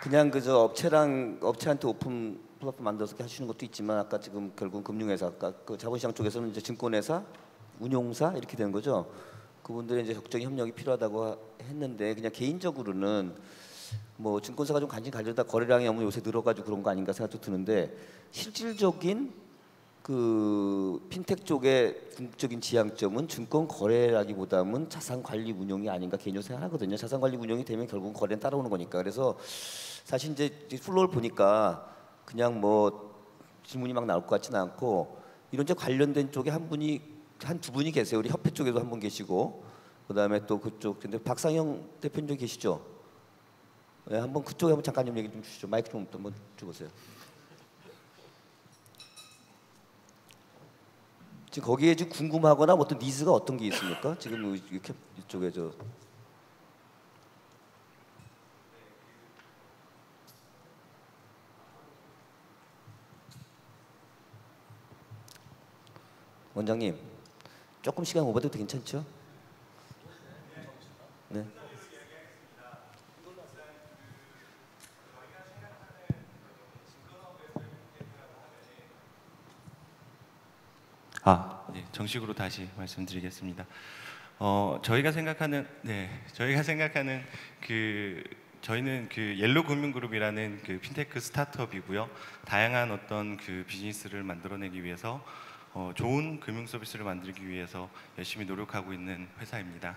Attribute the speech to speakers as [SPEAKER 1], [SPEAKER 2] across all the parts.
[SPEAKER 1] 그냥 그저 업체한테 오픈 플랫폼 만들어서 하시는 것도 있지만 아까 지금 결국 금융회사, 아까 그 자본시장 쪽에서는 이제 증권회사, 운용사 이렇게 되는 거죠. 그분들의 이제 적극적인 협력이 필요하다고 했는데 그냥 개인적으로는 뭐 증권사가 좀 간지 가려다 거래량이 너무 요새 늘어가지고 그런 거 아닌가 생각도 드는데 실질적인 그 핀텍 쪽의 궁극적인 지향점은 증권 거래라기보다는 자산 관리 운용이 아닌가 개인적으로 생각하거든요. 자산 관리 운용이 되면 결국은 거래는 따라오는 거니까. 그래서 사실 이제 플로어를 보니까 그냥 뭐 질문이 막 나올 것 같지는 않고 이런 제 관련된 쪽에 한 두 분이 계세요. 우리 협회 쪽에도 한 분 계시고 그다음에 또 그쪽 근데 박상영 대표님 계시죠? 네, 한번 그쪽에 한번 잠깐 좀 얘기 좀 주시죠. 마이크 좀 한번 주보세요. 지금 거기에 지금 궁금하거나 어떤 니즈가 어떤 게 있습니까? 지금 이렇게 이쪽에 저 원장님 조금 시간 오버돼도 괜찮죠? 네.
[SPEAKER 2] 네, 정식으로 다시 말씀드리겠습니다. 저희가 생각하는 저희는 그 옐로금융그룹이라는 그 핀테크 스타트업이고요. 다양한 어떤 그 비즈니스를 만들어내기 위해서 좋은 금융 서비스를 만들기 위해서 열심히 노력하고 있는 회사입니다.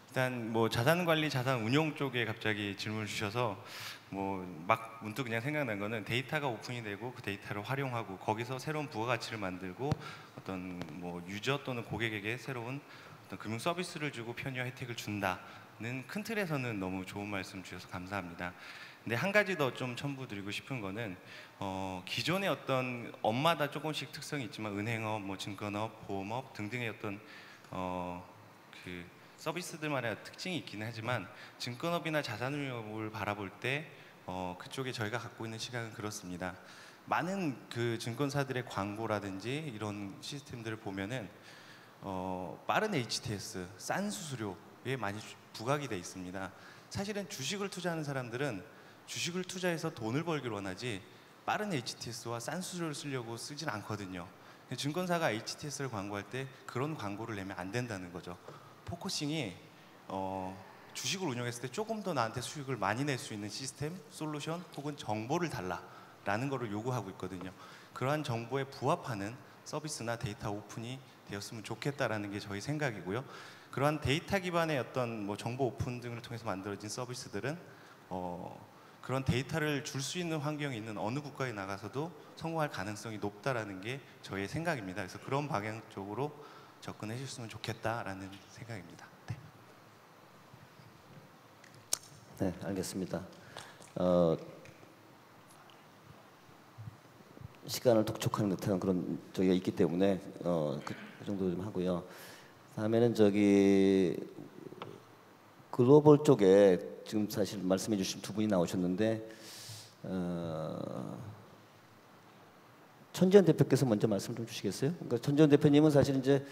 [SPEAKER 2] 일단 뭐 자산 관리, 자산 운용 쪽에 갑자기 질문을 주셔서 뭐 막 문득 그냥 생각난 거는 데이터가 오픈이 되고 그 데이터를 활용하고 거기서 새로운 부가가치를 만들고 어떤 뭐 유저 또는 고객에게 새로운 어떤 금융 서비스를 주고 편의와 혜택을 준다는 큰 틀에서는 너무 좋은 말씀 주셔서 감사합니다. 근데 한 가지 더 좀 첨부드리고 싶은 거는 기존의 어떤 업마다 조금씩 특성이 있지만 은행업, 뭐 증권업, 보험업 등등의 어떤 그 서비스들만의 특징이 있기는 하지만 증권업이나 자산운용을 바라볼 때 그쪽에 저희가 갖고 있는 시각은 그렇습니다. 많은 그 증권사들의 광고라든지 이런 시스템들을 보면은 빠른 HTS, 싼 수수료에 많이 부각이 돼 있습니다. 사실은 주식을 투자하는 사람들은 주식을 투자해서 돈을 벌기를 원하지 빠른 HTS와 싼 수수료를 쓰려고 쓰진 않거든요. 증권사가 HTS를 광고할 때 그런 광고를 내면 안 된다는 거죠. 포커싱이 주식을 운영했을 때 조금 더 나한테 수익을 많이 낼 수 있는 시스템, 솔루션 혹은 정보를 달라라는 것을 요구하고 있거든요. 그러한 정보에 부합하는 서비스나 데이터 오픈이 되었으면 좋겠다라는 게 저희 생각이고요. 그러한 데이터 기반의 어떤 뭐 정보 오픈 등을 통해서 만들어진 서비스들은 그런 데이터를 줄 수 있는 환경이 있는 어느 국가에 나가서도 성공할 가능성이 높다라는 게 저의 생각입니다. 그래서 그런 방향 쪽으로 접근해 주셨으면 좋겠다라는 생각입니다.
[SPEAKER 1] 네, 알겠습니다. 시간을 독촉하는 듯한 그런 저기가 있기 때문에 그 정도 좀 하고요. 다음에는 저기 글로벌 쪽에 지금 사실 말씀해 주신 두 분이 나오셨는데 천지현 대표께서 먼저 말씀 좀 주시겠어요? 그러니까 천지현 대표님은 사실 이제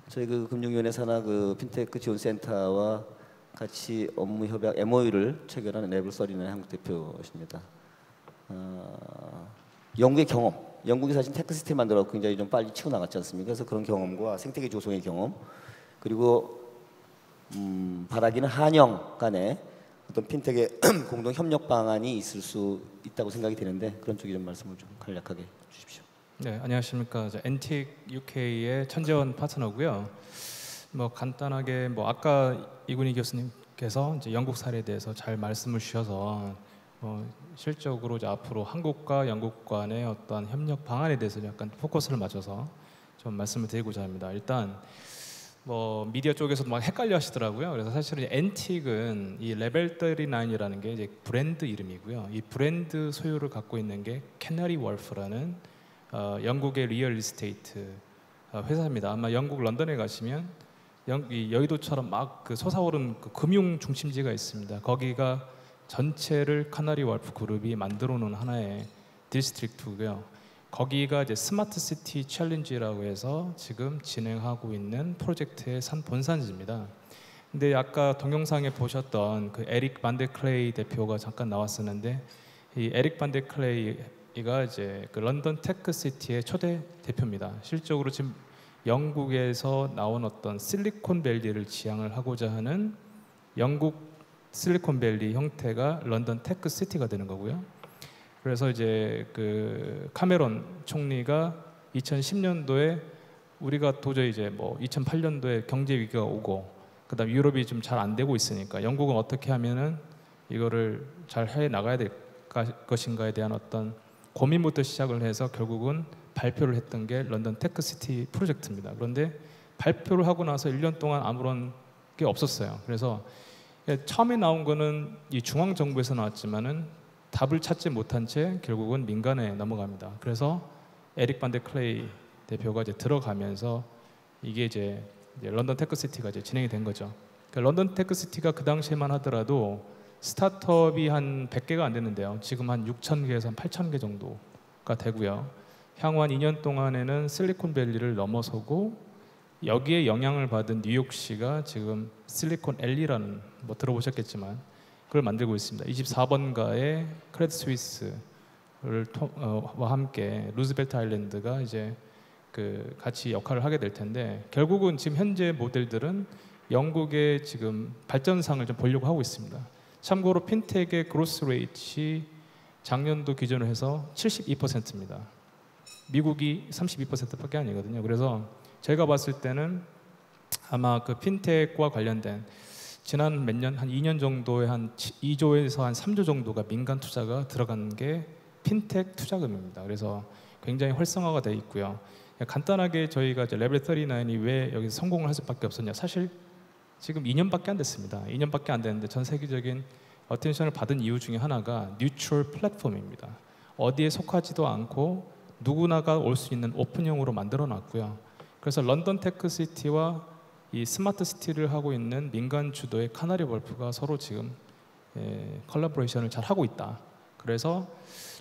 [SPEAKER 1] 저희 그 금융위원회 산하 그 핀테크 지원센터와 같이 업무 협약 MOU를 체결하는 랩을31 한국 대표십니다. 영국의 경험, 영국이 사실 테크 시스템 만들어 굉장히 좀 빨리 치고 나갔지 않습니까? 그래서 그런 경험과 생태계 조성의 경험 그리고 바라기는 한영 간에 어떤 핀텍의 공동 협력 방안이 있을 수 있다고 생각이 되는데 그런 쪽에 좀 말씀을 좀 간략하게 주십시오.
[SPEAKER 3] 네, 안녕하십니까. 엔틱 UK의 천재원 파트너고요. 뭐 간단하게 뭐 아까 이군희 교수님께서 이제 영국 사례에 대해서 잘 말씀을 주셔서 실적으로 이제 앞으로 한국과 영국 간의 어떤 협력 방안에 대해서 약간 포커스를 맞춰서 좀 말씀을 드리고자 합니다. 일단 뭐 미디어 쪽에서도 막 헷갈려 하시더라고요. 그래서 사실은 엔틱은 이 레벨 39이라는 게 이제 브랜드 이름이고요. 이 브랜드 소유를 갖고 있는 게 캐너리 월프라는 영국의 리얼 이스테이트 회사입니다. 아마 영국 런던에 가시면 이 여의도처럼 막 그 솟아오른 그 금융 중심지가 있습니다. 거기가 전체를 카나리 월프 그룹이 만들어 놓은 하나의 디스트릭트고요. 거기가 이제 스마트 시티 챌린지라고 해서 지금 진행하고 있는 프로젝트의 본산지입니다. 근데 아까 동영상에 보셨던 그 에릭 반데 클레이 대표가 잠깐 나왔었는데 이 에릭 반데 클레이가 이제 그 런던 테크시티의 초대 대표입니다. 실적으로 지금 영국에서 나온 어떤 실리콘밸리를 지향을 하고자 하는 영국 실리콘밸리 형태가 런던 테크시티가 되는 거고요. 그래서 이제 그 카메론 총리가 2010년도에 우리가 도저히 이제 뭐 2008년도에 경제 위기가 오고 그다음 유럽이 좀 잘 안 되고 있으니까 영국은 어떻게 하면은 이거를 잘 해 나가야 될 것인가에 대한 어떤 고민부터 시작을 해서 결국은 발표를 했던 게 런던 테크시티 프로젝트입니다. 그런데 발표를 하고 나서 1년 동안 아무런 게 없었어요. 그래서 처음에 나온 거는 이 중앙 정부에서 나왔지만은 답을 찾지 못한 채 결국은 민간에 넘어갑니다. 그래서 에릭 반데 클레이 대표가 이제 들어가면서 이게 이제 런던 테크시티가 이제 진행이 된 거죠. 그러니까 런던 테크시티가 그 당시에만 하더라도 스타트업이 한 100개가 안 됐는데요. 지금 한 6,000개에서 한 8,000개 정도가 되고요. 향후 한 2년 동안에는 실리콘밸리를 넘어서고 여기에 영향을 받은 뉴욕시가 지금 실리콘앨리라는 뭐 들어보셨겠지만 그걸 만들고 있습니다. 24번가의 크레딧 스위스를 와 함께 루즈벨트 아일랜드가 이제 그 같이 역할을 하게 될 텐데 결국은 지금 현재 모델들은 영국의 지금 발전상을 좀 보려고 하고 있습니다. 참고로 핀텍의 그로스 레이트 작년도 기준으로 해서 72%입니다. 미국이 32%밖에 아니거든요. 그래서 제가 봤을 때는 아마 그 핀텍과 관련된 지난 몇 년, 한 2년 정도에 한 2조에서 한 3조 정도가 민간 투자가 들어간 게 핀텍 투자금입니다. 그래서 굉장히 활성화가 돼 있고요. 간단하게 저희가 이제 레벨 39이 왜 여기서 성공을 할 수밖에 없었냐. 사실 지금 2년밖에 안 됐습니다. 2년밖에 안 됐는데 전 세계적인 어텐션을 받은 이유 중에 하나가 뉴트럴 플랫폼입니다. 어디에 속하지도 않고 누구나가 올 수 있는 오픈형으로 만들어 놨고요. 그래서 런던 테크시티와 이 스마트 시티를 하고 있는 민간 주도의 카나리 볼프가 서로 지금 컬래버레이션을 잘 하고 있다. 그래서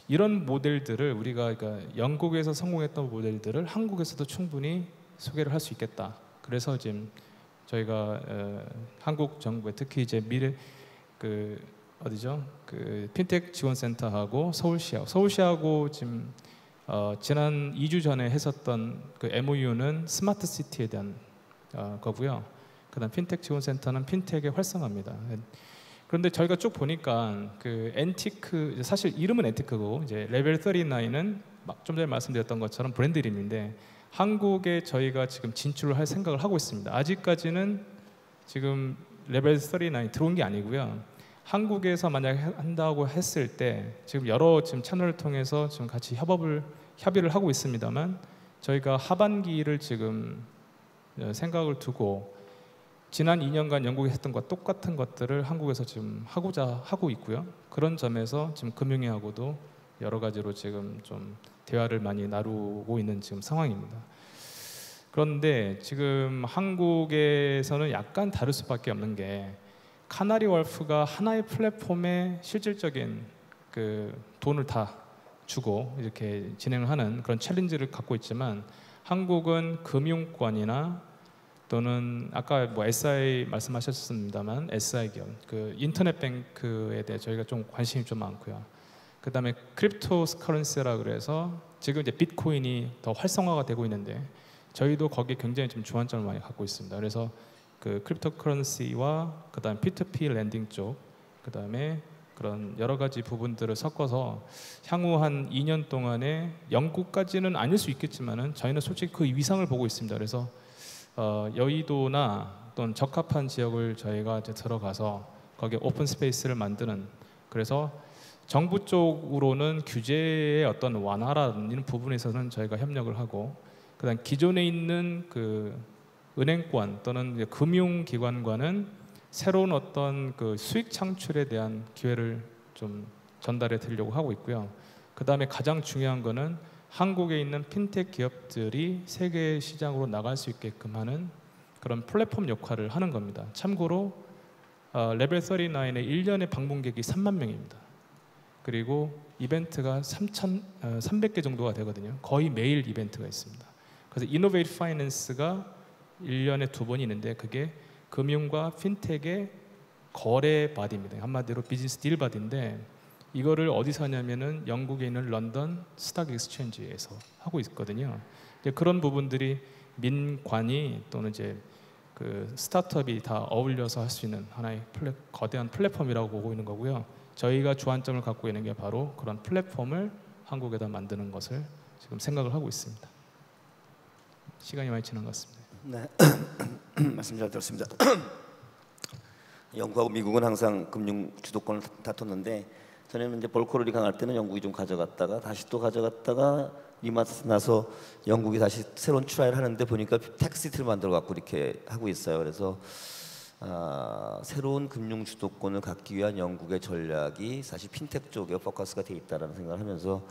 [SPEAKER 3] 이런 모델들을 우리가 그러니까 영국에서 성공했던 모델들을 한국에서도 충분히 소개를 할 수 있겠다. 그래서 지금 저희가 한국 정부에 특히 이제 미래 그 어디죠? 그 핀텍 지원센터하고 서울시하고 지금 지난 2주 전에 했었던 그 MOU는 스마트 시티에 대한 거고요. 그다음 핀텍 지원센터는 핀텍의 활성화입니다. 그런데 저희가 쭉 보니까 그 앤티크 사실 이름은 앤티크고 이제 레벨 39은 좀 전에 말씀드렸던 것처럼 브랜드 이름인데 한국에 저희가 지금 진출을 할 생각을 하고 있습니다. 아직까지는 지금 레벨 39 들어온 게 아니고요. 한국에서 만약 한다고 했을 때 지금 여러 지금 채널을 통해서 지금 같이 협의를 하고 있습니다만 저희가 하반기를 지금 생각을 두고 지난 2년간 영국에 했던 것과 똑같은 것들을 한국에서 지금 하고자 하고 있고요. 그런 점에서 지금 금융위하고도 여러 가지로 지금 좀 대화를 많이 나누고 있는 지금 상황입니다. 그런데 지금 한국에서는 약간 다를 수밖에 없는 게 카나리 월프가 하나의 플랫폼에 실질적인 그 돈을 다 주고 이렇게 진행을 하는 그런 챌린지를 갖고 있지만 한국은 금융권이나 또는 아까 뭐 SI 말씀하셨습니다만 SI 기업, 그 인터넷 뱅크에 대해 저희가 좀 관심이 좀 많고요. 그다음에 크립토 커런시라 그래서 지금 이제 비트코인이 더 활성화가 되고 있는데 저희도 거기에 굉장히 좀 주안점을 많이 갖고 있습니다. 그래서 그 크립토 커런시와 그다음 P2P 랜딩 쪽, 그다음에 그런 여러 가지 부분들을 섞어서 향후 한 2년 동안에 영국까지는 아닐 수 있겠지만은 저희는 솔직히 그 위상을 보고 있습니다. 그래서 여의도나 또는 적합한 지역을 저희가 이제 들어가서 거기에 오픈 스페이스를 만드는, 그래서 정부 쪽으로는 규제의 어떤 완화라는 부분에서는 저희가 협력을 하고, 그다음 기존에 있는 그 은행권 또는 금융기관과는 새로운 어떤 그 수익 창출에 대한 기회를 좀 전달해 드리려고 하고 있고요. 그다음에 가장 중요한 거는 한국에 있는 핀텍 기업들이 세계 시장으로 나갈 수 있게끔 하는 그런 플랫폼 역할을 하는 겁니다. 참고로 레벨 39의 1년의 방문객이 3만 명입니다. 그리고 이벤트가 300개 정도가 되거든요. 거의 매일 이벤트가 있습니다. 그래서 이노베이트 파이낸스가 1년에 2번 있는데 그게 금융과 핀텍의 거래 바디입니다. 한마디로 비즈니스 딜 바디인데 이거를 어디서 하냐면은 영국에 있는 런던 스탁 익스체인지에서 하고 있거든요. 이제 그런 부분들이 민관이 또는 이제 그 스타트업이 다 어울려서 할 수 있는 하나의 거대한 플랫폼이라고 보고 있는 거고요. 저희가 주안점을 갖고 있는 게 바로 그런 플랫폼을 한국에다 만드는 것을 지금 생각을 하고 있습니다. 시간이 많이 지난 것 같습니다.
[SPEAKER 1] 네, 말씀 잘 들었습니다. 영국하고 미국은 항상 금융 주도권을 다퉜는데 전에는 이제 볼코럴이 강할 때는 영국이 좀 가져갔다가 다시 또 가져갔다가 리마스 나서 영국이 다시 새로운 트라이를 하는데 보니까 텍시트를 만들어 갖고 이렇게 하고 있어요. 그래서 새로운 금융 주도권을 갖기 위한 영국의 전략이 사실 핀텍 쪽에 포커스가 돼 있다라는 생각을 하면서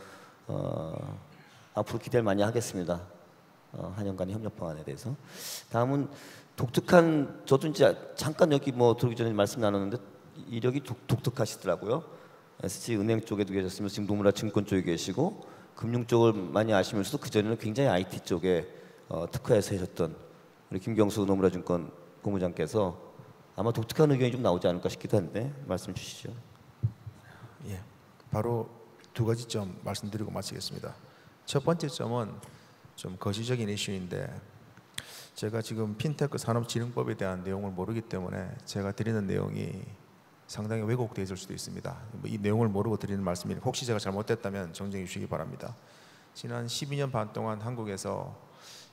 [SPEAKER 1] 앞으로 기대를 많이 하겠습니다. 한영 간의 협력 방안에 대해서. 다음은 독특한, 저도 이제 잠깐 여기 뭐 들어오기 전에 말씀 나눴는데 이력이 독특하시더라고요. SG은행 쪽에도 계셨으면 지금 노무라 증권 쪽에 계시고 금융 쪽을 많이 아시면서도 그 전에는 굉장히 IT 쪽에 특화해서 하셨던 우리 김경수 노무라 증권 본부장께서 아마 독특한 의견이 좀 나오지 않을까 싶기도 한데 말씀 주시죠.
[SPEAKER 4] 예, 바로 두 가지 점 말씀드리고 마치겠습니다. 첫 번째 점은 좀 거시적인 이슈인데 제가 지금 핀테크 산업진흥법에 대한 내용을 모르기 때문에 제가 드리는 내용이 상당히 왜곡되어 있을 수도 있습니다. 이 내용을 모르고 드리는 말씀이니 혹시 제가 잘못됐다면 정정해 주시기 바랍니다. 지난 12년 반 동안 한국에서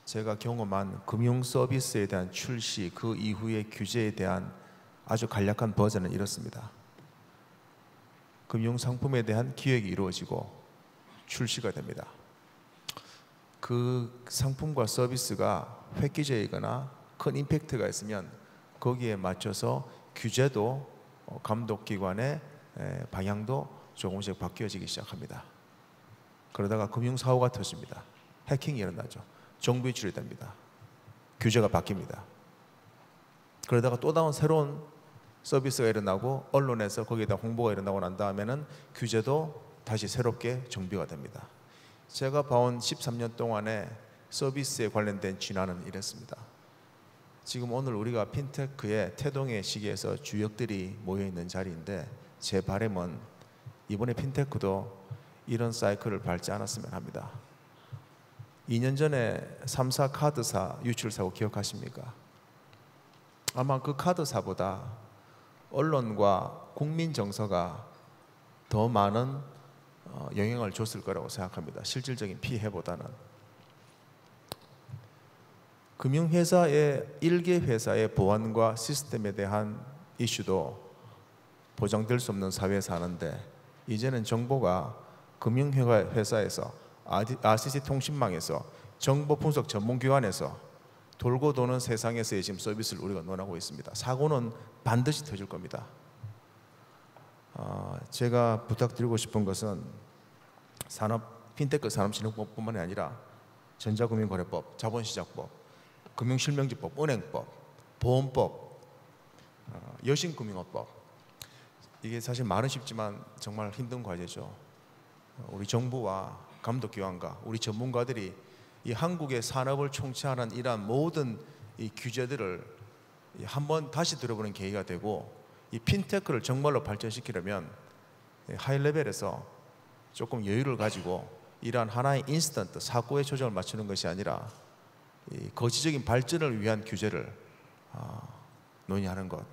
[SPEAKER 4] 제가 경험한 금융 서비스에 대한 출시, 그 이후의 규제에 대한 아주 간략한 버전은 이렇습니다. 금융 상품에 대한 기획이 이루어지고 출시가 됩니다. 그 상품과 서비스가 획기적이거나 큰 임팩트가 있으면 거기에 맞춰서 규제도 감독기관의 방향도 조금씩 바뀌어지기 시작합니다. 그러다가 금융사고가 터집니다. 해킹이 일어나죠. 정부 유출이 됩니다. 규제가 바뀝니다. 그러다가 또 다른 새로운 서비스가 일어나고 언론에서 거기에다 홍보가 일어나고 난 다음에는 규제도 다시 새롭게 정비가 됩니다. 제가 봐온 13년 동안의 서비스에 관련된 진화는 이랬습니다. 지금 오늘 우리가 핀테크의 태동의 시기에서 주역들이 모여있는 자리인데 제 바람은 이번에 핀테크도 이런 사이클을 밟지 않았으면 합니다. 2년 전에 3사 카드사 유출사고 기억하십니까? 아마 그 카드사보다 언론과 국민 정서가 더 많은 영향을 줬을 거라고 생각합니다. 실질적인 피해보다는. 금융회사의 일개 회사의 보안과 시스템에 대한 이슈도 보장될 수 없는 사회에서 하는데 이제는 정보가 금융회사에서 RCC 통신망에서 정보 분석 전문기관에서 돌고 도는 세상에서의 지금 서비스를 우리가 논하고 있습니다. 사고는 반드시 터질 겁니다. 제가 부탁드리고 싶은 것은 핀테크 산업진흥법뿐만이 아니라 전자금융거래법, 자본시장법, 금융실명제법, 은행법, 보험법, 여신금융업법. 이게 사실 말은 쉽지만 정말 힘든 과제죠. 우리 정부와 감독기관과 우리 전문가들이 이 한국의 산업을 총체하는 이러한 모든 이 규제들을 한번 다시 들어보는 계기가 되고 이 핀테크를 정말로 발전시키려면 하이 레벨에서 조금 여유를 가지고 이러한 하나의 인스턴트 사고의 조정을 맞추는 것이 아니라 이 거시적인 발전을 위한 규제를 논의하는 것,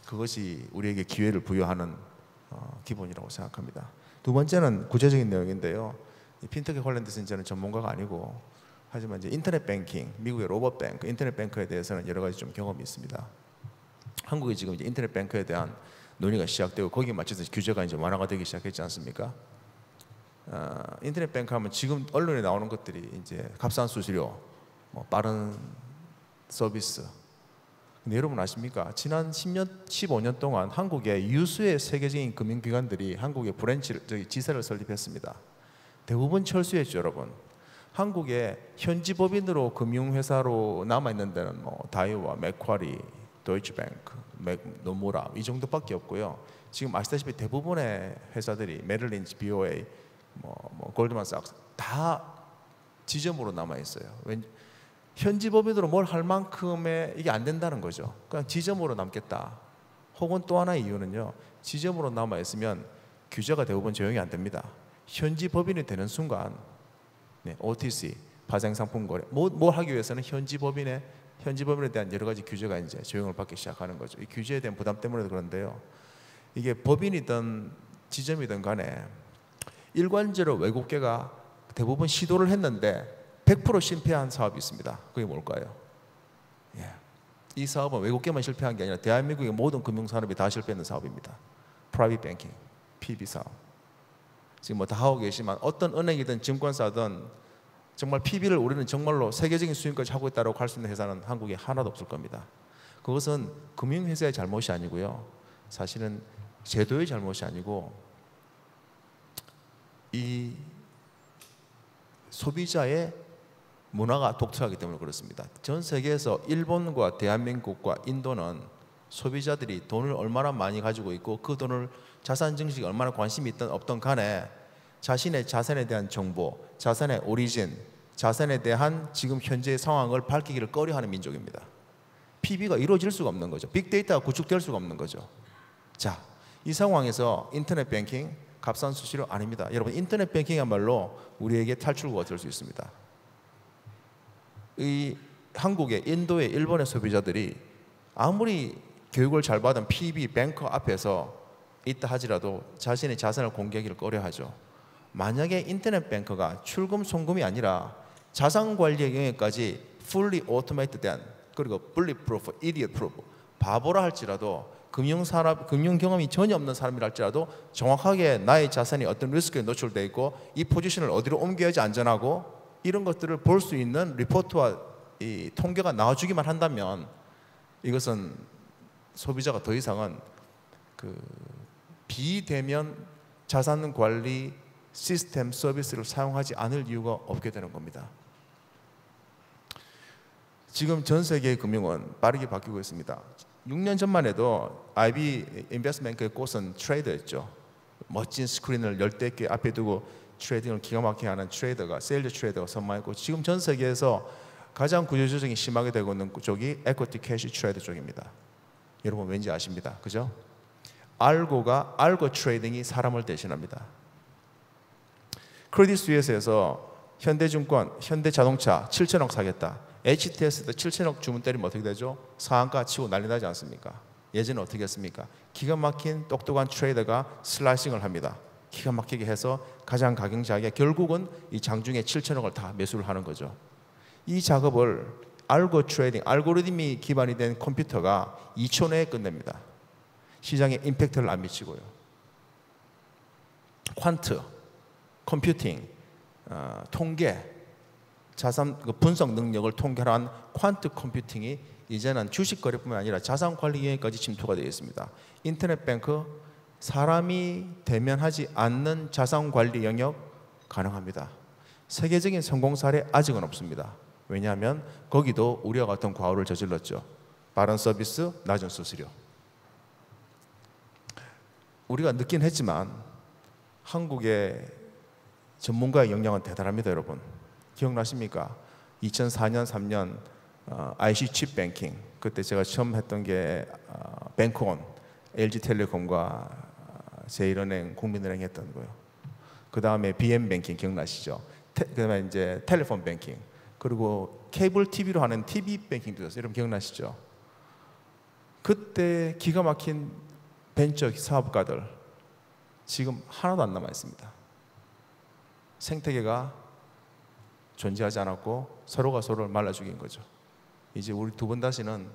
[SPEAKER 4] 그것이 우리에게 기회를 부여하는 기본이라고 생각합니다. 두 번째는 구체적인 내용인데요. 이 핀테크에 관련돼서 저는 전문가가 아니고 하지만 이제 인터넷 뱅킹, 미국의 로봇 뱅크, 인터넷 뱅크에 대해서는 여러 가지 좀 경험이 있습니다. 한국이 지금 이제 인터넷 뱅크에 대한 논의가 시작되고 거기에 맞춰서 규제가 이제 완화가 되기 시작했지 않습니까? 인터넷 뱅크 하면 지금 언론에 나오는 것들이 이제 값싼 수수료, 뭐 빠른 서비스. 근데 여러분 아십니까? 지난 10년, 15년 동안 한국의 유수의 세계적인 금융기관들이 한국의 지사를 설립했습니다. 대부분 철수했죠, 여러분. 한국의 현지 법인으로 금융회사로 남아있는 데는 뭐 다이와, 맥쿼리, 도이치뱅크, 노무라 이 정도밖에 없고요. 지금 아시다시피 대부분의 회사들이 메릴린치, BOA, 뭐 골드만삭스 다 지점으로 남아 있어요. 현지 법인으로 뭘 할 만큼의 이게 안 된다는 거죠. 그냥 지점으로 남겠다. 혹은 또 하나의 이유는요. 지점으로 남아 있으면 규제가 대부분 적용이 안 됩니다. 현지 법인이 되는 순간 OTC, 파생상품 거래 뭘 하기 위해서는 현지 법인에 대한 여러 가지 규제가 이제 적용을 받기 시작하는 거죠. 이 규제에 대한 부담 때문에도 그런데요. 이게 법인이든 지점이든 간에 일관적으로 외국계가 대부분 시도를 했는데 100% 실패한 사업이 있습니다. 그게 뭘까요? 이 사업은 외국계만 실패한 게 아니라 대한민국의 모든 금융산업이 다 실패했는 사업입니다. 프라이빗 뱅킹, PB 사업. 지금 뭐 다 하고 계시지만 어떤 은행이든 증권사든 정말 PB를 우리는 정말로 세계적인 수준까지 하고 있다고 할 수 있는 회사는 한국에 하나도 없을 겁니다. 그것은 금융회사의 잘못이 아니고요. 사실은 제도의 잘못이 아니고 이 소비자의 문화가 독특하기 때문에 그렇습니다. 전 세계에서 일본과 대한민국과 인도는 소비자들이 돈을 얼마나 많이 가지고 있고 그 돈을 자산 증식에 얼마나 관심이 있든 없든 간에 자신의 자산에 대한 정보, 자산의 오리진, 자산에 대한 지금 현재의 상황을 밝히기를 꺼려하는 민족입니다. PB가 이루어질 수가 없는 거죠. 빅데이터가 구축될 수가 없는 거죠. 자, 이 상황에서 인터넷 뱅킹 값싼 수수료 아닙니다. 여러분 인터넷 뱅킹이야말로 우리에게 탈출구가 될 수 있습니다. 이 한국의, 인도의, 일본의 소비자들이 아무리 교육을 잘 받은 PB 뱅커 앞에서 있다 하지라도 자신의 자산을 공개하기를 꺼려하죠. 만약에 인터넷 뱅커가 출금 송금이 아니라 자산 관리의 영역까지 fully automated된 그리고 bulletproof, idiot-proof 바보라 할지라도 금융 경험이 전혀 없는 사람이라 할지라도 정확하게 나의 자산이 어떤 리스크에 노출되어 있고 이 포지션을 어디로 옮겨야지 안전하고 이런 것들을 볼 수 있는 리포트와 이 통계가 나와주기만 한다면 이것은 소비자가 더 이상은 그 비대면 자산 관리 시스템 서비스를 사용하지 않을 이유가 없게 되는 겁니다. 지금 전 세계의 금융은 빠르게 바뀌고 있습니다. 6년 전만 해도 IB 인베스트먼트의 꽃은 트레이더였죠. 멋진 스크린을 열대 개 앞에 두고 트레이딩을 기가 막히게 하는 트레이더가, 세일즈 트레이더가 선망했고 지금 전 세계에서 가장 구조조정이 심하게 되고 있는 쪽이 에쿼티 캐시 트레이더 쪽입니다. 여러분 왠지 아십니다. 그죠? 알고 트레이딩이 사람을 대신합니다. 크레딧 스위스에서 현대증권, 현대자동차 7천억 사겠다. HTS도 7천억 주문 때리면 어떻게 되죠? 상한가 치고 난리 나지 않습니까? 예전에 어떻게 했습니까? 기가 막힌 똑똑한 트레이더가 슬라이싱을 합니다. 기가 막히게 해서 가장 가격자에게 결국은 이 장중에 7천억을 다 매수를 하는 거죠. 이 작업을 알고 트레이딩, 알고리즘이 기반이 된 컴퓨터가 2초 내에 끝냅니다. 시장에 임팩트를 안 미치고요. 퀀트, 컴퓨팅, 통계, 자산 분석 능력을 통결한 퀀트 컴퓨팅이 이제는 주식 거래뿐만 아니라 자산 관리 영역까지 침투가 되어 있습니다. 인터넷 뱅크, 사람이 대면하지 않는 자산 관리 영역 가능합니다. 세계적인 성공 사례 아직은 없습니다. 왜냐하면 거기도 우리와 같은 과오를 저질렀죠. 빠른 서비스, 낮은 수수료. 우리가 늦긴 했지만 한국의 전문가의 역량은 대단합니다, 여러분. 기억나십니까? 2004년, 3년 IC 칩 뱅킹 그때 제가 처음 했던 게 뱅크온, LG텔레콤과 제일은행, 국민은행 했던 거예요. 그 다음에 BM 뱅킹 기억나시죠? 그다음에 이제 텔레폰 뱅킹 그리고 케이블 TV로 하는 TV 뱅킹도 있었어요. 여러분 기억나시죠? 그때 기가 막힌 벤처 사업가들 지금 하나도 안 남아 있습니다. 생태계가 존재하지 않았고 서로가 서로를 말라 죽인 거죠. 이제 우리 두 번 다시는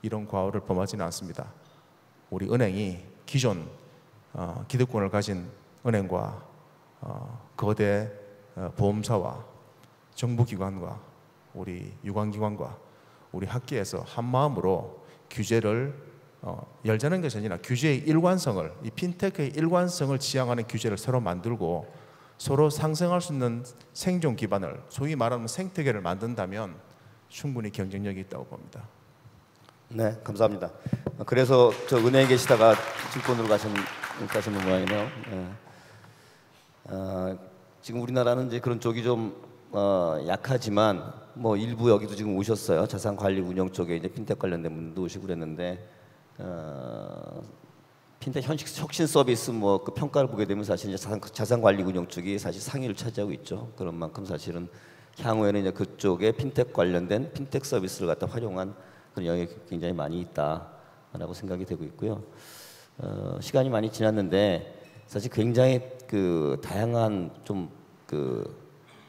[SPEAKER 4] 이런 과오를 범하지는 않습니다. 우리 은행이 기존 기득권을 가진 은행과 거대 보험사와 정부기관과 우리 유관기관과 우리 학계에서 한 마음으로 규제를 열자는 것이 아니라 규제의 일관성을, 이 핀테크의 일관성을 지향하는 규제를 새로 만들고 서로 상생할 수 있는 생존 기반을, 소위 말하는 생태계를 만든다면 충분히 경쟁력이 있다고 봅니다.
[SPEAKER 1] 네, 감사합니다. 그래서 저 은행에 계시다가 증권으로 가시는 모양이네요. 네. 지금 우리나라는 이제 그런 쪽이 좀 약하지만 뭐 일부 여기도 지금 오셨어요. 자산 관리 운영 쪽에 이제 핀텍 관련된 분도 오시고 그랬는데 핀텍 혁신 서비스 뭐 그 평가를 보게 되면 사실 이제 자산 관리 운영 쪽이 사실 상위를 차지하고 있죠. 그런 만큼 사실은 향후에는 이제 그쪽에 핀텍 관련된 핀텍 서비스를 갖다 활용한 그런 영역이 굉장히 많이 있다라고 생각이 되고 있고요. 시간이 많이 지났는데 사실 굉장히 그 다양한 좀 그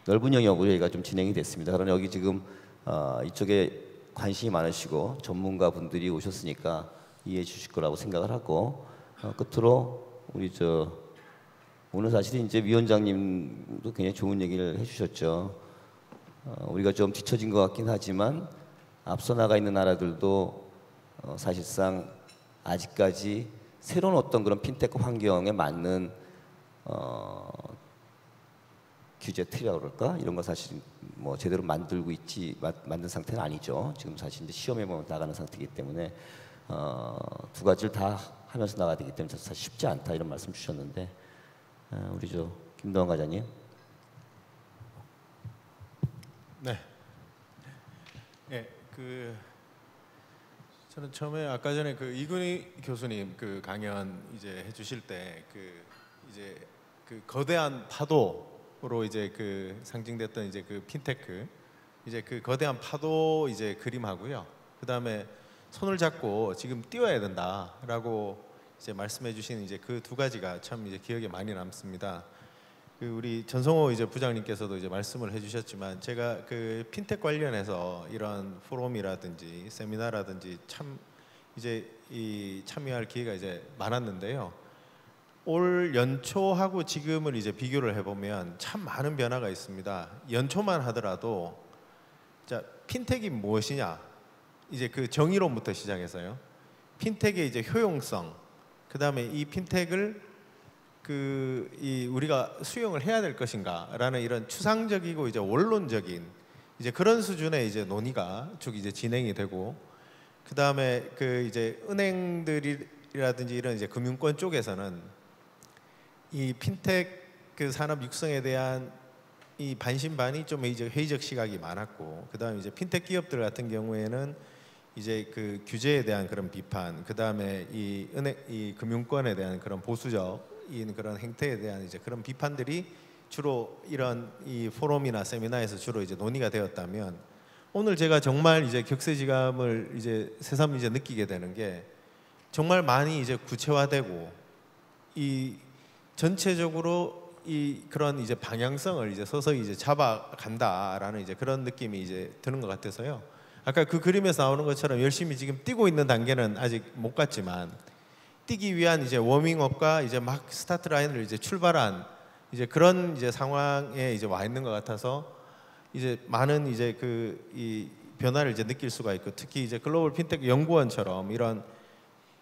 [SPEAKER 1] 넓은 영역으로 얘기가 좀 진행이 됐습니다. 그러나 여기 지금 이쪽에 관심이 많으시고 전문가 분들이 오셨으니까 이해해 주실 거라고 생각을 하고 끝으로 우리 오늘 사실 이제 위원장님도 굉장히 좋은 얘기를 해주셨죠. 우리가 좀 뒤처진 것 같긴 하지만 앞서 나가 있는 나라들도 사실상 아직까지 새로운 어떤 그런 핀테크 환경에 맞는 규제 틀이라고 그럴까 이런 거 사실 뭐 제대로 만든 상태는 아니죠. 지금 사실 이제 시험에 나가는 상태이기 때문에 두 가지를 다 하면서 나가야 되기 때문에 사실 쉽지 않다 이런 말씀 주셨는데 우리 김동완 과장님.
[SPEAKER 4] 네. 예, 저는 처음에 아까 전에 그 이근희 교수님 그 강연 이제 해주실 때 이제 거대한 파도로 이제 상징됐던 이제 핀테크 이제 거대한 파도 이제 그림하고요. 그 다음에 손을 잡고 지금 뛰어야 된다라고 이제 말씀해주신 이제 그 두 가지가 참 이제 기억에 많이 남습니다. 우리 전성호 이제 부장님께서도 이제 말씀을 해주셨지만 제가 핀텍 관련해서 이런 포럼이라든지 세미나라든지 참 이제 참여할 기회가 이제 많았는데요. 올 연초하고 지금을 이제 비교를 해보면 참 많은 변화가 있습니다. 연초만 하더라도 자 핀텍이 무엇이냐 이제 정의론부터 시작해서요. 핀텍의 이제 효용성, 그 다음에 이 핀텍을 우리가 수용을 해야 될 것인가라는 이런 추상적이고 이제 원론적인 이제 그런 수준의 이제 논의가 쭉 이제 진행이 되고, 그 다음에 이제 은행들이라든지 이런 이제 금융권 쪽에서는 이 핀텍 산업 육성에 대한 이 반신반의 좀 이제 회의적 시각이 많았고, 그 다음에 이제 핀텍 기업들 같은 경우에는 이제 규제에 대한 그런 비판, 그 다음에 이 금융권에 대한 그런 보수적인 그런 행태에 대한 이제 그런 비판들이 주로 이런 이 포럼이나 세미나에서 주로 이제 논의가 되었다면, 오늘 제가 정말 이제 격세지감을 이제 새삼 이제 느끼게 되는 게 정말 많이 이제 구체화되고 이 전체적으로 이 그런 이제 방향성을 이제 서서히 이제 잡아간다라는 이제 그런 느낌이 이제 드는 것 같아서요. 아까 그 그림에서 나오는 것처럼 열심히 지금 뛰고 있는 단계는 아직 못 갔지만 뛰기 위한 이제 워밍업과 이제 막 스타트 라인을 이제 출발한 이제 그런 이제 상황에 이제 와 있는 것 같아서 이제 많은 이제 이 변화를 이제 느낄 수가 있고, 특히 이제 글로벌 핀텍 연구원처럼 이런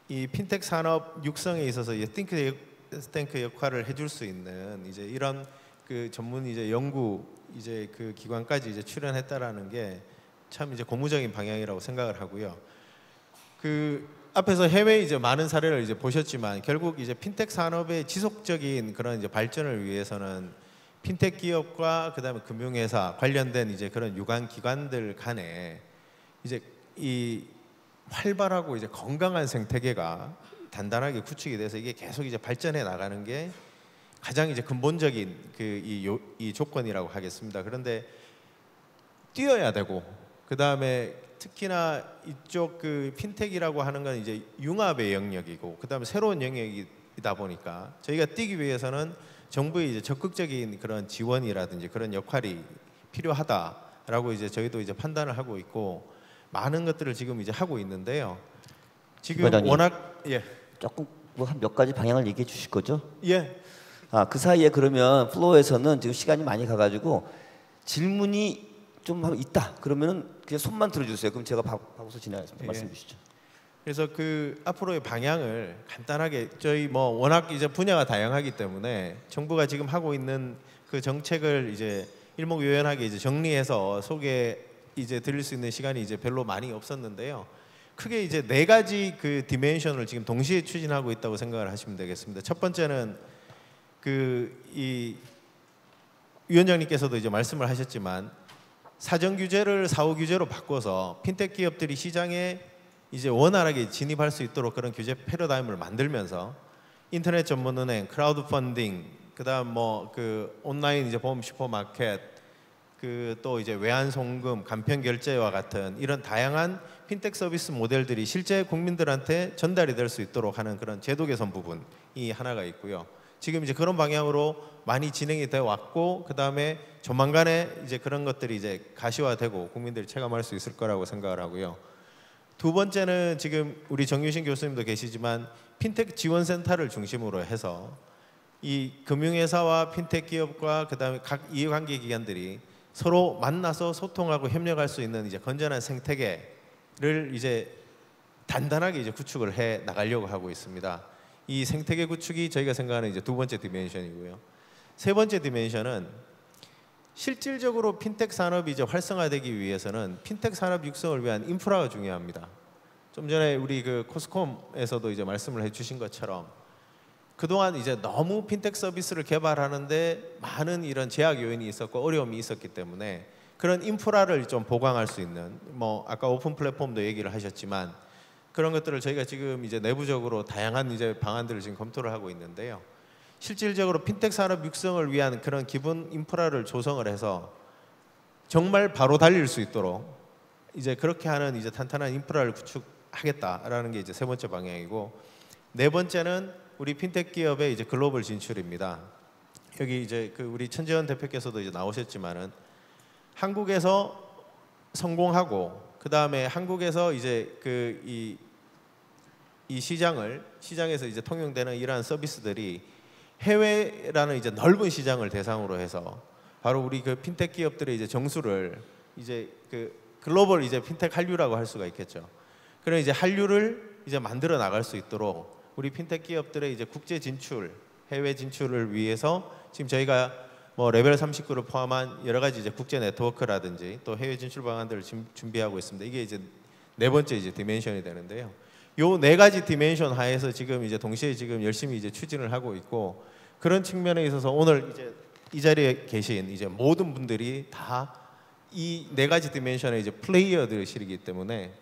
[SPEAKER 4] 이 핀텍 산업 육성에 있어서 이제 탱크 역할을 해줄 수 있는 이제 이런 전문 이제 연구 이제 기관까지 이제 출연했다라는 게 참 이제 고무적인 방향이라고 생각을 하고요. 앞에서 해외 이제 많은 사례를 이제 보셨지만 결국 이제 핀텍 산업의 지속적인 그런 이제 발전을 위해서는 핀텍 기업과 그다음에 금융회사 관련된 이제 그런 유관 기관들 간에 이제 이 활발하고 이제 건강한 생태계가 단단하게 구축이 돼서 이게 계속 이제 발전해 나가는 게 가장 이제 근본적인 이 조건이라고 하겠습니다. 그런데 뛰어야 되고, 그 다음에 특히나 이쪽 핀텍이라고 하는 건 이제 융합의 영역이고, 그 다음에 새로운 영역이다 보니까 저희가 뛰기 위해서는 정부의 이제 적극적인 그런 지원이라든지 그런 역할이 필요하다라고 이제 저희도 이제 판단을 하고 있고, 많은 것들을 지금 이제 하고 있는데요. 지금 워낙
[SPEAKER 1] 조금 뭐 한 몇 가지 방향을 얘기해 주실 거죠?
[SPEAKER 4] 예.
[SPEAKER 1] 그 사이에 그러면 플로어에서는 지금 시간이 많이 가가지고 질문이 좀 있다 그러면은 그냥 손만 들어주세요. 그럼 제가 바꿔서 진행하겠습니다. 말씀 주시죠.
[SPEAKER 4] 그래서 앞으로의 방향을 간단하게, 저희 뭐 워낙 이제 분야가 다양하기 때문에 정부가 지금 하고 있는 그 정책을 이제 일목요연하게 이제 정리해서 소개 이제 드릴 수 있는 시간이 이제 별로 많이 없었는데요. 크게 이제 4가지 디멘션을 지금 동시에 추진하고 있다고 생각을 하시면 되겠습니다. 첫 번째는 이 위원장님께서도 이제 말씀을 하셨지만 사전 규제를 사후 규제로 바꿔서 핀텍 기업들이 시장에 이제 원활하게 진입할 수 있도록 그런 규제 패러다임을 만들면서 인터넷 전문은행, 크라우드 펀딩, 그다음 뭐 그 온라인 이제 보험 슈퍼마켓, 그 또 이제 외환 송금, 간편 결제와 같은 이런 다양한 핀텍 서비스 모델들이 실제 국민들한테 전달이 될 수 있도록 하는 그런 제도 개선 부분이 하나가 있고요. 지금 이제 그런 방향으로 많이 진행이 되어 왔고, 그 다음에 조만간에 이제 그런 것들이 이제 가시화되고 국민들이 체감할 수 있을 거라고 생각을 하고요. 두 번째는 지금 우리 정유신 교수님도 계시지만 핀텍 지원센터를 중심으로 해서 이 금융회사와 핀텍 기업과 그 다음에 각 이해관계 기관들이 서로 만나서 소통하고 협력할 수 있는 이제 건전한 생태계를 이제 단단하게 이제 구축을 해 나가려고 하고 있습니다. 이 생태계 구축이 저희가 생각하는 이제 두 번째 디멘션이고요. 세 번째 디멘션은 실질적으로 핀텍 산업이 이제 활성화되기 위해서는 핀텍 산업 육성을 위한 인프라가 중요합니다. 좀 전에 우리 그 코스콤에서도 이제 말씀을 해주신 것처럼 그동안 이제 너무 핀텍 서비스를 개발하는데 많은 이런 제약 요인이 있었고 어려움이 있었기 때문에 그런 인프라를 좀 보강할 수 있는, 뭐 아까 오픈 플랫폼도 얘기를 하셨지만 그런 것들을 저희가 지금 이제 내부적으로 다양한 이제 방안들을 지금 검토를 하고 있는데요. 실질적으로 핀텍 산업 육성을 위한 그런 기본 인프라를 조성을 해서 정말 바로 달릴 수 있도록 이제 그렇게 하는 이제 탄탄한 인프라를 구축하겠다라는 게 이제 세 번째 방향이고, 네 번째는 우리 핀텍 기업의 이제 글로벌 진출입니다. 여기 이제 그 우리 천재원 대표께서도 이제 나오셨지만은 한국에서 성공하고 그 다음에 한국에서 이제 그 이 시장에서 이제 통용되는 이러한 서비스들이 해외라는 이제 넓은 시장을 대상으로 해서 바로 우리 그 핀텍 기업들의 이제 정수를 이제 그 글로벌 이제 핀텍 한류라고 할 수가 있겠죠. 그런 이제 한류를 이제 만들어 나갈 수 있도록 우리 핀텍 기업들의 이제 국제 진출, 해외 진출을 위해서 지금 저희가 뭐 레벨 39를 포함한 여러 가지 이제 국제 네트워크라든지 또 해외 진출 방안들을 지금 준비하고 있습니다. 이게 이제 네 번째 이제 디멘션이 되는데요. 요 네 가지 디멘션 하에서 지금 이제 동시에 지금 열심히 이제 추진을 하고 있고, 그런 측면에 있어서 오늘 이제 이 자리에 계신 이제 모든 분들이 다 이 네 가지 디멘션의 이제 플레이어들이시기 때문에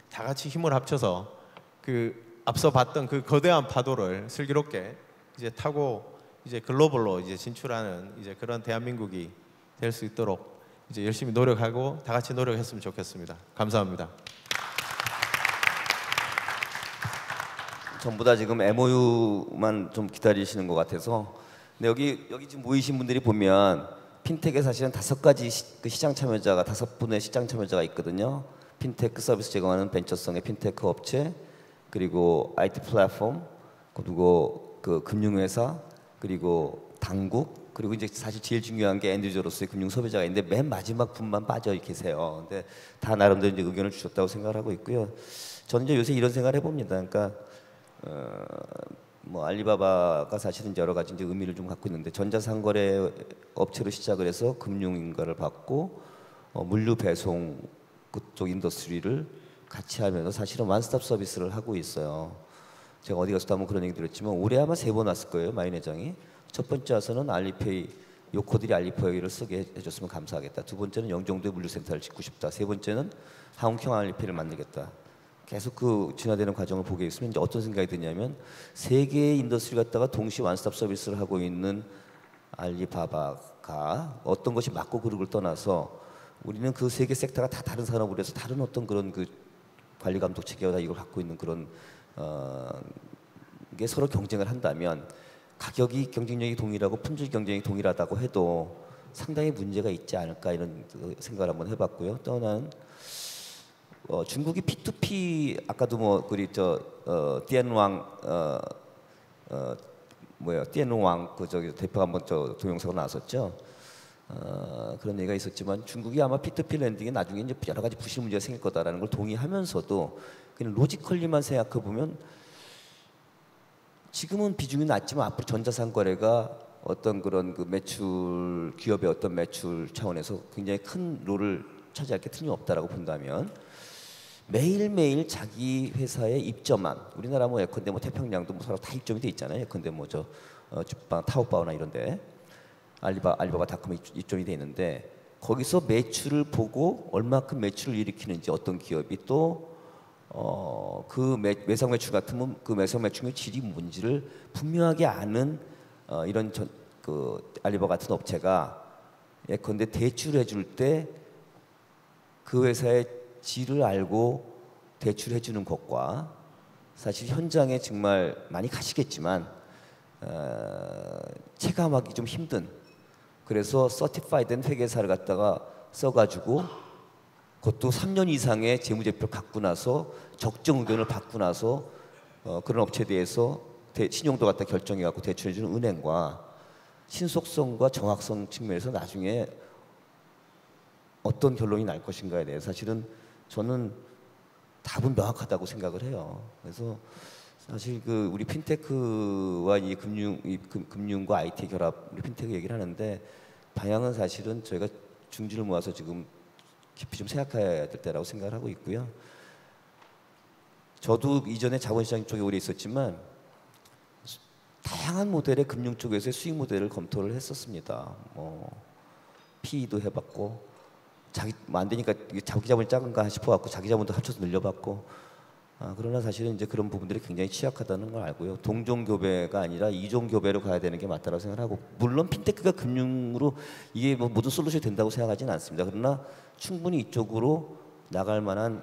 [SPEAKER 4] 다 같이 힘을 합쳐서 그 앞서 봤던 그 거대한 파도를 슬기롭게 이제 타고 이제 글로벌로 이제 진출하는 이제 그런 대한민국이 될 수 있도록 이제 열심히 노력하고 다 같이 노력했으면 좋겠습니다. 감사합니다.
[SPEAKER 1] 전부 다 지금 MOU만 좀 기다리시는 것 같아서. 근데 여기 지금 모이신 분들이 보면 핀텍에 사실은 5가지 그 시장 참여자가 5분의 시장 참여자가 있거든요. 핀테크 서비스 제공하는 벤처성의 핀테크 업체, 그리고 IT 플랫폼, 그리고 그 금융회사, 그리고 당국, 그리고 이제 사실 제일 중요한 게 엔드유저로서의 금융 소비자가 있는데 맨 마지막 분만 빠져 계세요. 근데 다 나름대로 이제 의견을 주셨다고 생각을 하고 있고요. 저는 이제 요새 이런 생각을 해봅니다. 그러니까 뭐 알리바바가 사실은 여러 가지 이제 의미를 좀 갖고 있는데, 전자상거래 업체로 시작을 해서 금융 인가를 받고 물류 배송 그쪽 인더스트리를 같이 하면서 사실은 원스톱 서비스를 하고 있어요. 제가 어디 가서도 한번 그런 얘기 들었지만 올해 아마 3번 왔을 거예요, 마인 회장이. 첫 번째 와서는 알리페이, 요코들이 알리페이를 쓰게 해줬으면 감사하겠다. 두 번째는 영종도에 물류센터를 짓고 싶다. 세 번째는 한국형 알리페이를 만들겠다. 계속 그 진화되는 과정을 보게 있으면 이제 어떤 생각이 드냐면, 세 개의 인더스트리 갖다가 동시에 원스톱 서비스를 하고 있는 알리바바가 어떤 것이 맞고 그르를 떠나서 우리는 그 세 개 섹터가 다 다른 산업으로 해서 다른 어떤 그런 그 관리 감독 체계와 다 이걸 갖고 있는 그런 게 서로 경쟁을 한다면 가격이 경쟁력이 동일하고 품질 경쟁이 동일하다고 해도 상당히 문제가 있지 않을까, 이런 생각을 한번 해봤고요. 또 하나는 중국이 P2P, 아까도 뭐 우리 띠엔왕 띠엔왕 그 저기 대표가 한번 동영상으로 나왔었죠. 그런 얘기가 있었지만 중국이 아마 P2P 랜딩에 나중에 이제 여러 가지 부실 문제가 생길 거다라는 걸 동의하면서도 그냥 로지컬리만 생각해 보면 지금은 비중이 낮지만 앞으로 전자상거래가 어떤 그런 그 매출, 기업의 어떤 매출 차원에서 굉장히 큰 롤을 차지할 게 틀림없다라고 본다면, 매일매일 자기 회사에 입점한, 우리나라 뭐 예컨대 뭐 태평양도 뭐 서로 다 입점이 돼 있잖아요. 예컨대 뭐 주방 타오바오나 이런데 알리바바닷컴에 입점이 돼 있는데 거기서 매출을 보고 얼마큼 매출을 일으키는지 어떤 기업이 또 그 매상 매출 같으면 그 매상 매출의 질이 뭔지를 분명하게 아는 이런 그 알리바바 같은 업체가 예컨대 대출해 줄 때 그 회사의 질을 알고 대출해 주는 것과 사실 현장에 정말 많이 가시겠지만 체감하기 좀 힘든, 그래서 서티파이된 회계사를 갖다가 써가지고 그것도 3년 이상의 재무제표를 갖고 나서 적정 의견을 받고 나서 그런 업체에 대해서 신용도 갖다 결정해갖고 대출해주는 은행과 신속성과 정확성 측면에서 나중에 어떤 결론이 날 것인가에 대해서 사실은 저는 답은 명확하다고 생각을 해요. 그래서 사실 그 우리 핀테크와 이 금융과 IT 결합, 우리 핀테크 얘기를 하는데 방향은 사실은 저희가 중지를 모아서 지금 깊이 좀 생각해야 될 때라고 생각을 하고 있고요. 저도 이전에 자본시장 쪽에 오래 있었지만 다양한 모델의 금융 쪽에서의 수익 모델을 검토를 했었습니다. PE도 해봤고 자기 안 되니까 자기 자본이 작은가 싶어갖고 자기 자본도 합쳐서 늘려봤고 그러나 사실은 이제 그런 부분들이 굉장히 취약하다는 걸 알고요. 동종 교배가 아니라 이종 교배로 가야 되는 게 맞다고 생각하고, 물론 핀테크가 금융으로 이게 뭐 모든 솔루션이 된다고 생각하지는 않습니다. 그러나 충분히 이쪽으로 나갈 만한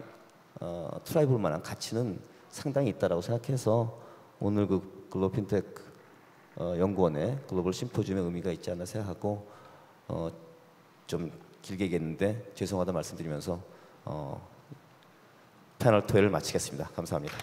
[SPEAKER 1] 트라이볼 만한 가치는 상당히 있다라고 생각해서 오늘 그 글로벌 핀테크 연구원의 글로벌 심포지움의 의미가 있지 않나 생각하고 좀 길게 얘기했는데 죄송하다 말씀드리면서 패널 토의를 마치겠습니다. 감사합니다.